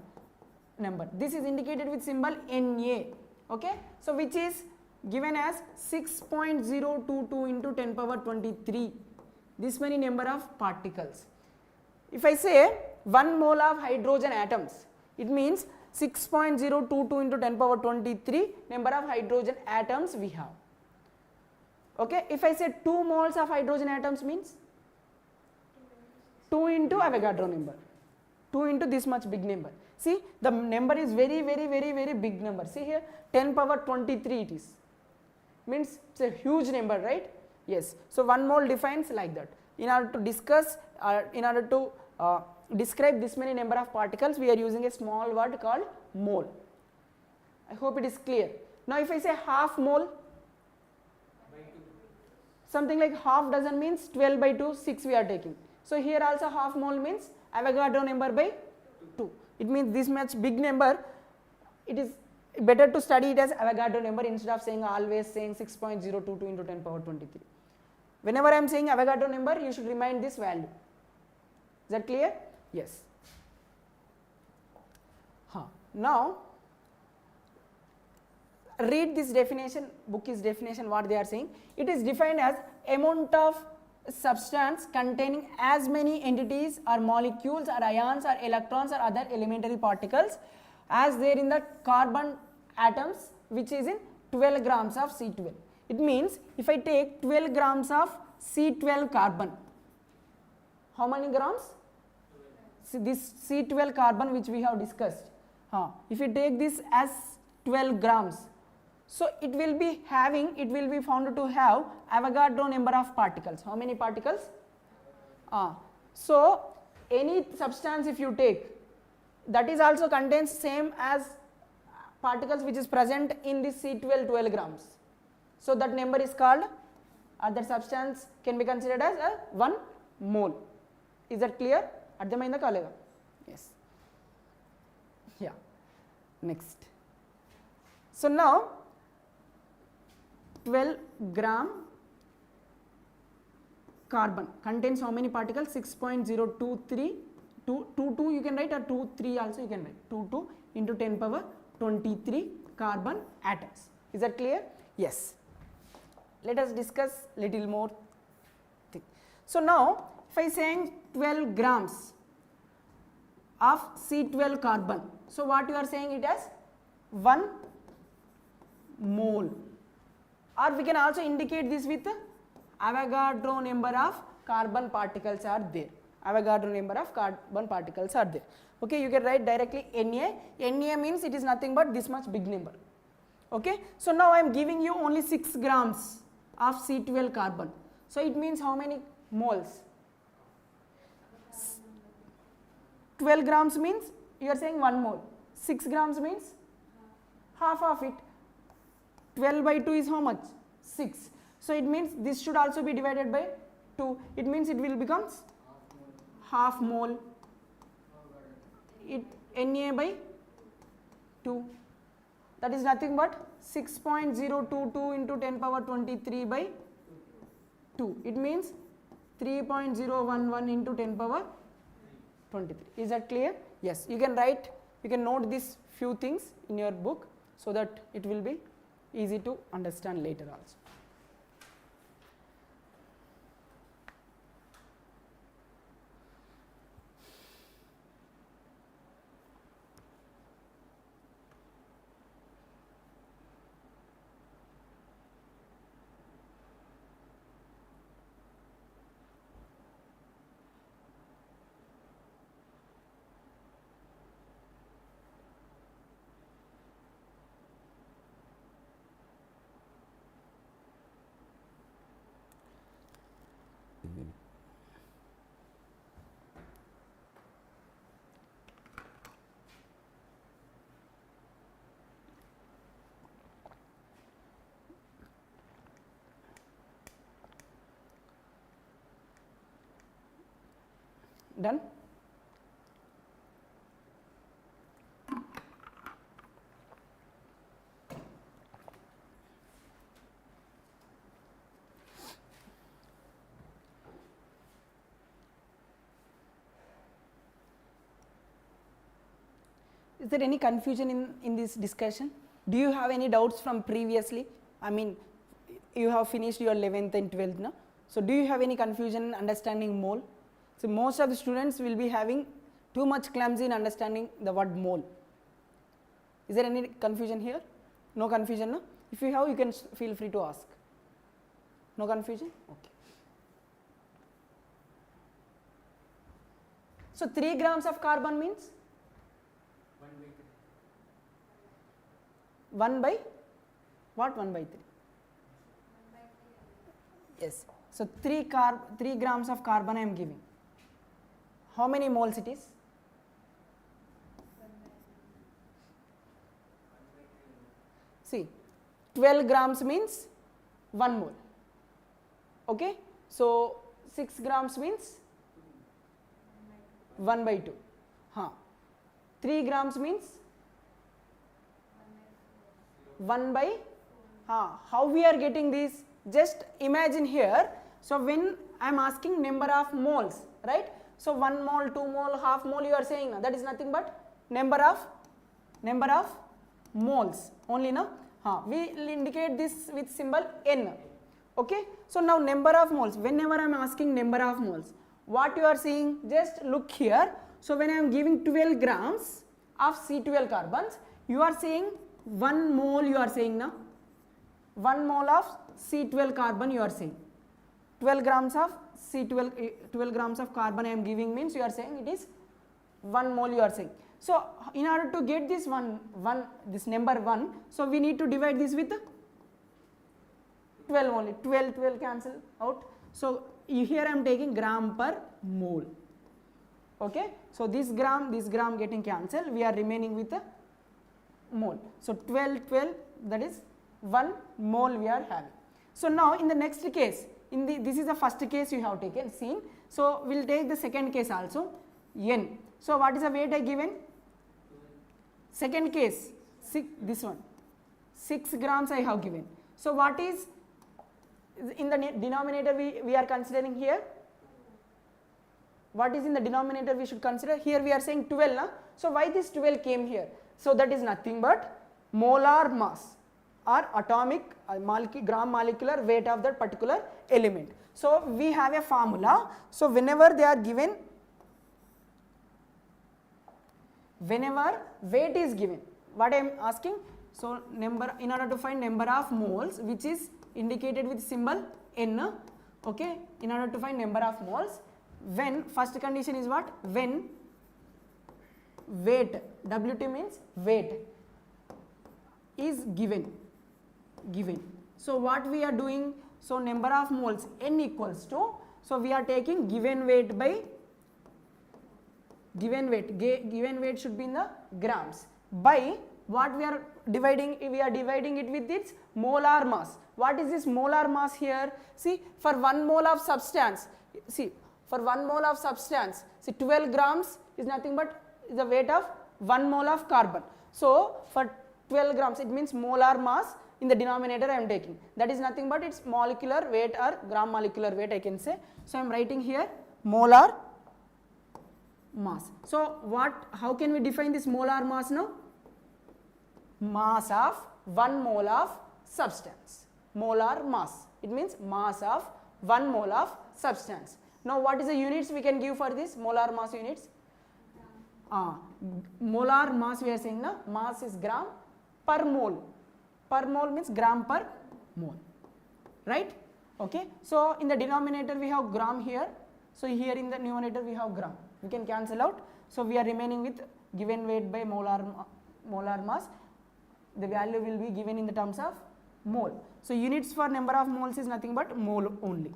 This is indicated with symbol Na. Okay. So which is given as 6.022 into 10 power 23. This many number of particles. If I say 1 mole of hydrogen atoms, it means 6.022 into 10 power 23 number of hydrogen atoms we have. Okay, if I say 2 moles of hydrogen atoms means 2 into Avogadro number, 2 into this much big number. See, the number is very big number. See here, 10 power 23 it is, means it's a huge number, right? Yes. So 1 mole defines like that. In order to discuss, describe this many number of particles, we are using a small word called mole. I hope it is clear. Now if I say half mole, something like half dozen means 12 by 2, 6 we are taking. So here also half mole means Avogadro number by 2. It means this much big number, it is better to study it as Avogadro number instead of saying always saying 6.022 into 10 power 23. Whenever I am saying Avogadro number, you should remind this value. Is that clear? Yes. Now read this definition, book is definition, what they are saying. It is defined as amount of substance containing as many entities or molecules or ions or electrons or other elementary particles as there in the carbon atoms, which is in 12 grams of C12. It means if I take 12 grams of C12 carbon, how many grams? this C12 carbon which we have discussed, if you take this as 12 grams, so it will be found to have Avogadro number of particles. How many particles? So any substance if you take, that is also contains same as particles which is present in this C12 12 grams. So that number is called, that substance can be considered as a 1 mole. Is that clear? Ardhamainda kalega? Yes. Yeah. Next. So now 12 gram carbon contains how many particles? 6.023, 22 you can write, or 23 also you can write, 22 into 10 power 23 carbon atoms. Is that clear? Yes. Let us discuss little more thing. So now if I saying 12 grams of C12 carbon, so what you are saying it as 1 mole, or we can also indicate this with Avogadro number of carbon particles are there. Avogadro number of carbon particles are there. Okay, you can write directly Na. Na means it is nothing but this much big number. Okay, so now I am giving you only 6 grams of C12 carbon. So it means how many moles? 12 grams means you are saying 1 mole. 6 grams means half of it. 12 by 2 is how much? 6. So it means this should also be divided by 2. It means it will become half mole. It Na by 2. That is nothing but 6.022 into 10 power 23 by 2. It means 3.011 into 10 power 23. Is that clear? Yes. You can write, you can note these few things in your book so that it will be easy to understand later also. Done? Is there any confusion in this discussion? Do you have any doubts from previously? I mean, you have finished your 11th and 12th now. So do you have any confusion in understanding mole? So most of the students will be having too much clumsy in understanding the word mole. Is there any confusion here? No confusion, no? If you have, you can feel free to ask. No confusion? Okay. So 3 grams of carbon means? 1 by what? 1 by 3. Yes. So 3 grams of carbon I am giving. How many moles it is? See, 12 grams means 1 mole. Okay. So 6 grams means 1 by 2. 3 grams means 1 by, how we are getting this? Just imagine here. So when I am asking number of moles, right? So 1 mole, 2 mole, half mole you are saying, that is nothing but number of moles only, no? We will indicate this with symbol N. Okay. So now number of moles, whenever I am asking number of moles, what you are seeing, just look here. So when I am giving 12 grams of C12 carbons, you are saying 1 mole you are saying now, 1 mole of C12 carbon you are saying. 12 grams of C12, 12 grams of carbon I am giving means you are saying it is 1 mole you are saying. So in order to get this this number 1, so we need to divide this with 12 only. 12 cancel out. So here I am taking gram per mole. Okay, so this gram getting cancelled, we are remaining with a mole. So 12, that is 1 mole we are having. So now in the next case, this is the first case you have seen. So we will take the second case also, N. So what is the weight I given? Second case, this one, 6 grams I have given. So what is in the denominator we are considering here? What is in the denominator we should consider? Here we are saying 12, na? So why this 12 came here? So that is nothing but molar mass or atomic gram molecular weight of that particular element. So we have a formula. So whenever they are given, whenever weight is given, what I am asking? So number, in order to find number of moles, which is indicated with symbol N, okay, in order to find number of moles, when first condition is what? When weight, WT means weight, is given. So what we are doing? So number of moles N equals to, so we are taking given weight by given weight should be in the grams, by what we are dividing? We are dividing it with its molar mass. What is this molar mass here? See, for 1 mole of substance, see, for 1 mole of substance, see 12 grams is nothing but the weight of 1 mole of carbon. So for 12 grams, it means molar mass in the denominator I am taking. That is nothing but its molecular weight or gram molecular weight I can say. So I am writing here molar mass. So how can we define this molar mass now? Mass of 1 mole of substance. Molar mass, it means mass of 1 mole of substance. Now what is the units we can give for this molar mass units? Molar mass we are saying na, mass is gram per mole. Per mole means gram per mole, right? Okay, so in the denominator we have gram here, so here in the numerator we have gram. We can cancel out. So we are remaining with given weight by molar mass. The value will be given in the terms of mole. So units for number of moles is nothing but mole only.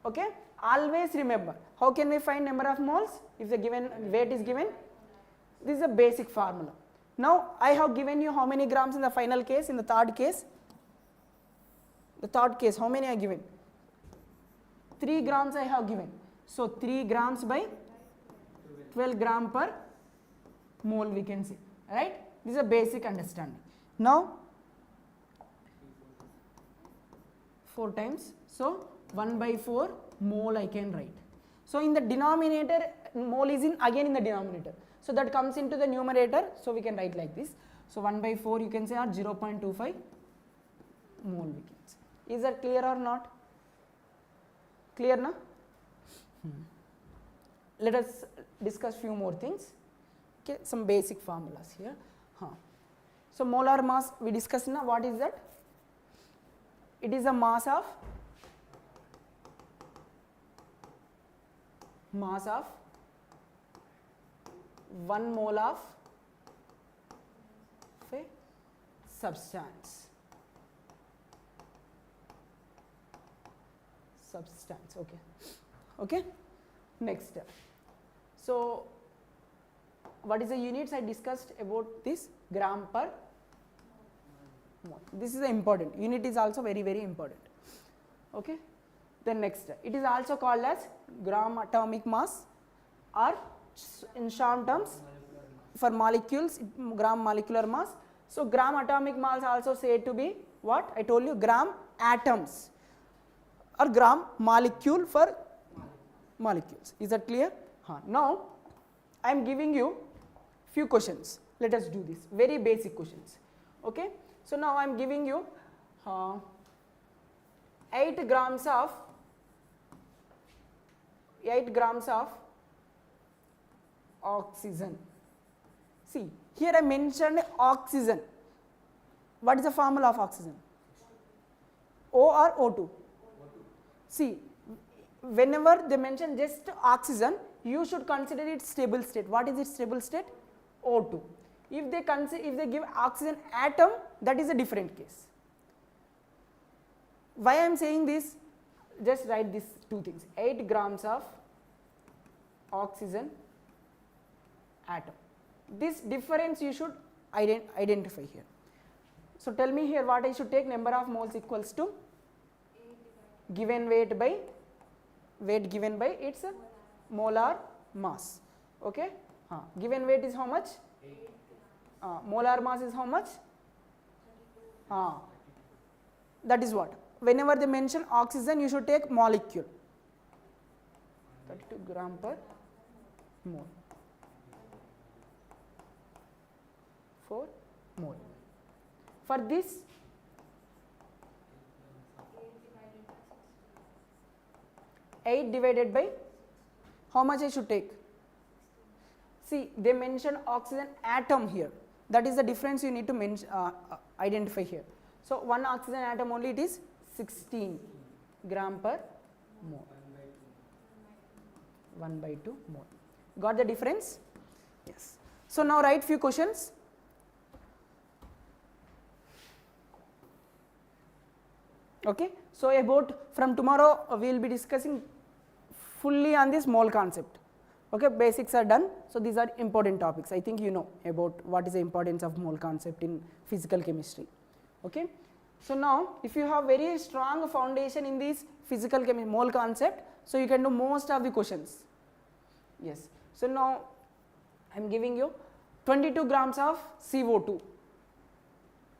Okay, always remember, how can we find number of moles if the given weight is given? This is a basic formula. Now I have given you how many grams in the final case, in the third case? The third case, how many I given? 3 grams I have given. So 3 grams by 12 gram per mole we can say, right? This is a basic understanding. Now 4 times, so 1 by 4 mole I can write. So in the denominator, mole is again in the denominator. So that comes into the numerator, so we can write like this. So 1 by 4 you can say or 0.25 mole we can say. Is that clear or not? Clear na? Let us discuss few more things. Okay, some basic formulas here. So molar mass we discussed now. What is that? It is a mass of 1 mole of a substance. Okay. Next. So what is the units I discussed about this? Gram per mole. This is important. Unit is also very important. Okay. Then next, it is also called as gram atomic mass, or in short terms for molecules, gram molecular mass. So gram atomic mass also said to be what? I told you, gram atoms or gram molecule for molecules. Is that clear? Now I am giving you few questions. Let us do this. Very basic questions. Okay. So now I am giving you 8 grams of oxygen. See, here I mentioned oxygen. What is the formula of oxygen? O or O2? See, whenever they mention just oxygen, you should consider it stable state. What is its stable state? O2. If they give oxygen atom, that is a different case. Why I am saying this? Just write these two things. 8 grams of oxygen atom. This difference you should identify here. So tell me here what I should take. Number of moles equals to given weight by given by its molar mass. Okay. Given weight is how much? Molar mass is how much? That is what. Whenever they mention oxygen, you should take molecule. 32 gram per mole. 4 mole. For this, eight divided by how much I should take? See, they mention oxygen atom here. That is the difference you need to identify here. So one oxygen atom only, it is 16 gram per mole. 1/2 mole. Got the difference? Yes. So now write few questions. Okay. So about from tomorrow we will be discussing fully on this mole concept. Okay, basics are done. So these are important topics. I think you know about what is the importance of mole concept in physical chemistry. Okay. So now if you have very strong foundation in this physical chemistry mole concept, so you can do most of the questions. Yes. So now I am giving you 22 grams of CO2.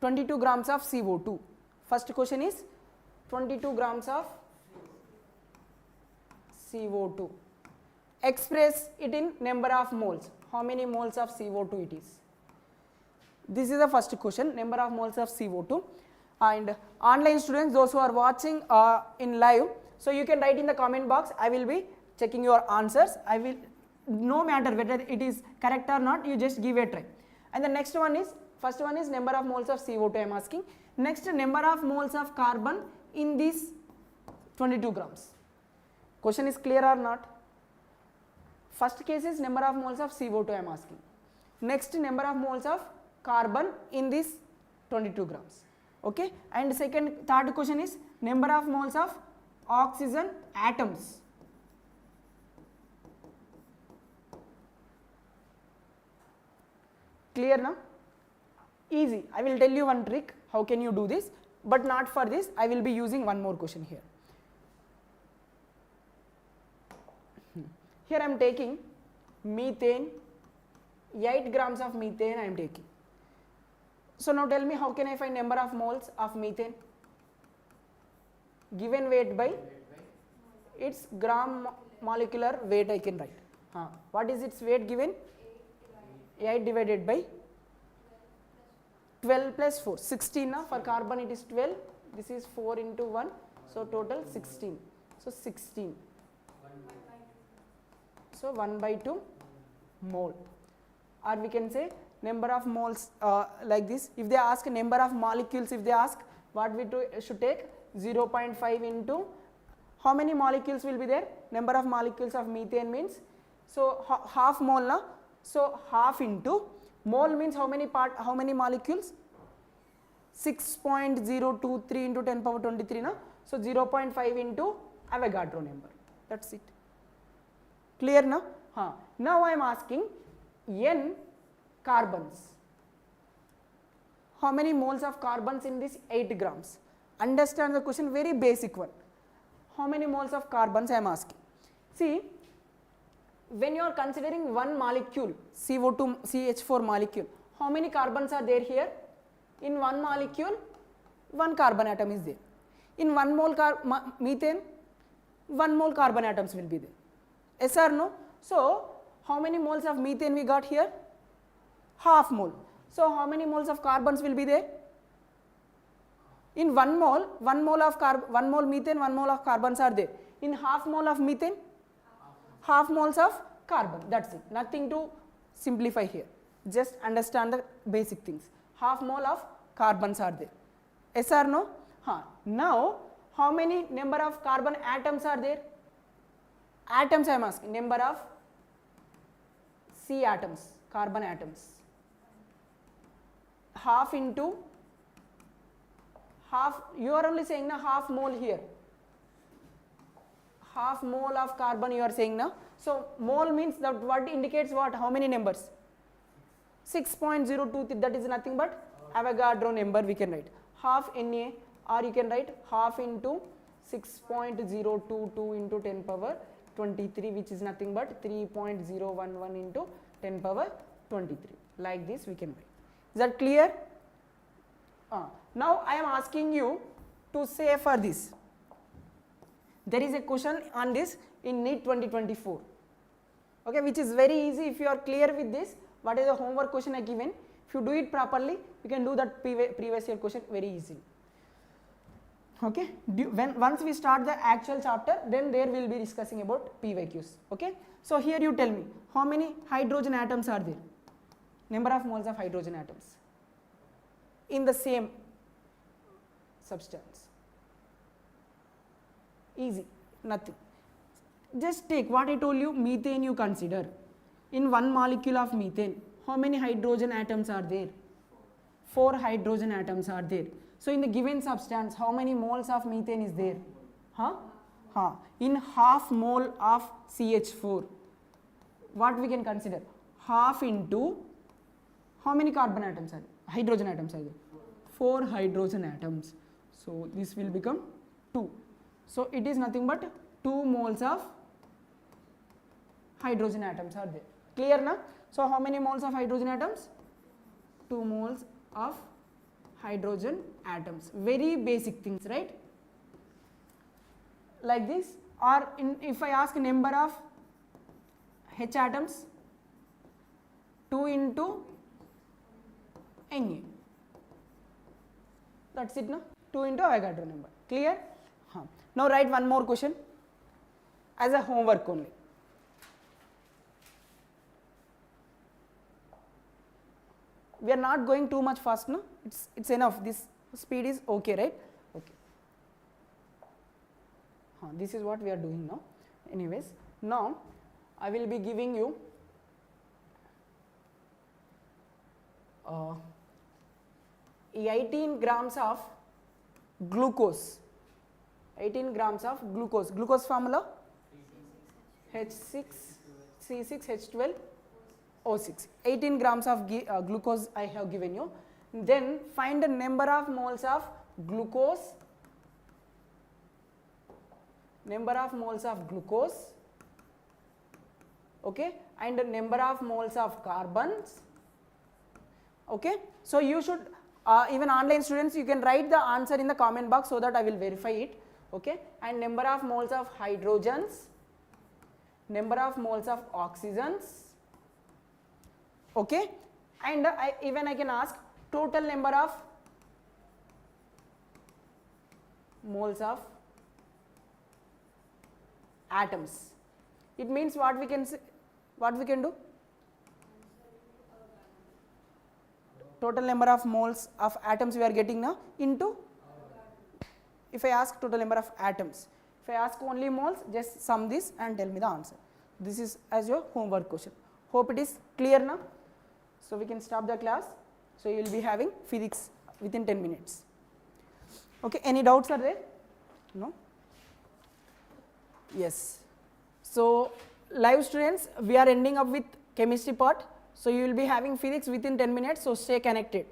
22 grams of CO2. First question is 22 grams of CO2. Express it in number of moles. How many moles of CO2 it is? This is the first question, number of moles of CO2. And online students, those who are watching in live, so you can write in the comment box. I will be checking your answers. I will, no matter whether it is correct or not, you just give a try. And the next one is, first one is number of moles of CO2 I am asking. Next, number of moles of carbon in this 22 grams. Question is clear or not? First case is number of moles of CO2 I am asking. Next, number of moles of carbon in this 22 grams. Okay. And third question is number of moles of oxygen atoms. Clear now? Easy. I will tell you one trick how can you do this, but not for this. I will be using one more question here. Here I am taking methane, 8 grams of methane I am taking. So now tell me how can I find number of moles of methane? Given weight by its gram molecular weight I can write. What is its weight given? 8 divided by 12 plus 4, 16 now. For carbon it is 12, this is 4 into 1, so total 16. So 16. So 1/2 mole, or we can say number of moles like this. If they ask number of molecules, if they ask what we should take, 0.5 into how many molecules will be there? Number of molecules of methane means, so half mole na, so half into mole means how many molecules? 6.023 into 10 power 23 na, so 0.5 into Avogadro number. That's it. Clear now? Now I am asking N carbons. How many moles of carbons in this 8 grams? Understand the question, very basic one. How many moles of carbons I am asking? See, when you are considering one molecule, CO2, CH4 molecule, how many carbons are there here? In one molecule, one carbon atom is there. In 1 mole methane, 1 mole carbon atoms will be there. Yes or no? So, how many moles of methane we got here? Half mole. So, how many moles of carbons will be there? In 1 mole, 1 mole methane, 1 mole of carbons are there. In half mole of methane, half moles of carbon. That's it. Nothing to simplify here. Just understand the basic things. Half mole of carbons are there. Yes or no? Now, how many number of carbon atoms are there? Atoms I am asking. Number of C atoms, carbon atoms. Half into half, you are only saying na half mole here. Half mole of carbon you are saying na. So mole means that what indicates what? How many numbers? 6.02, that is nothing but Avogadro number we can write. Half Na, or you can write half into 6.022 into 10 power 23, which is nothing but 3.011 into 10 power 23. Like this we can write. Is that clear? Now I am asking you to say for this. There is a question on this in NEET 2024. Okay, which is very easy. If you are clear with this, what is the homework question I given? If you do it properly, you can do that previous year question very easily. Okay, once we start the actual chapter, then there will be discussing about PYQs. Okay, so here you tell me how many hydrogen atoms are there? Number of moles of hydrogen atoms in the same substance. Easy, nothing. Just take what I told you, methane you consider. In one molecule of methane, how many hydrogen atoms are there? 4 hydrogen atoms are there. So in the given substance, how many moles of methane is there? In half mole of CH4, what we can consider? Half into how many carbon atoms are there? Hydrogen atoms are there? 4 hydrogen atoms. So this will become 2. So it is nothing but 2 moles of hydrogen atoms are there. Clear na? So how many moles of hydrogen atoms? 2 moles of hydrogen atoms. Very basic things, right? Like this. Or if I ask number of H atoms, 2 into Na. That's it, no? 2 into Avogadro number. Clear? Now write one more question as a homework only. We are not going too much fast, no? It's enough. This speed is okay, right? Okay. This is what we are doing now. Anyways, now I will be giving you 18 grams of glucose. 18 grams of glucose. Glucose formula? H6C6H12O6. 18 grams of glucose I have given you. Then find the number of moles of glucose. Number of moles of glucose. Okay, and the number of moles of carbons. Okay, so you should even online students, you can write the answer in the comment box so that I will verify it. Okay, and number of moles of hydrogens, number of moles of oxygens. Okay, and I can ask total number of moles of atoms. It means what we can say, what we can do? Total number of moles of atoms we are getting now into, if I ask total number of atoms, if I ask only moles, just sum this and tell me the answer. This is as your homework question. Hope it is clear now. So we can stop the class. So you will be having physics within 10 minutes. Okay, any doubts are there? No? Yes. So live students, we are ending up with chemistry part. So you will be having physics within 10 minutes. So stay connected.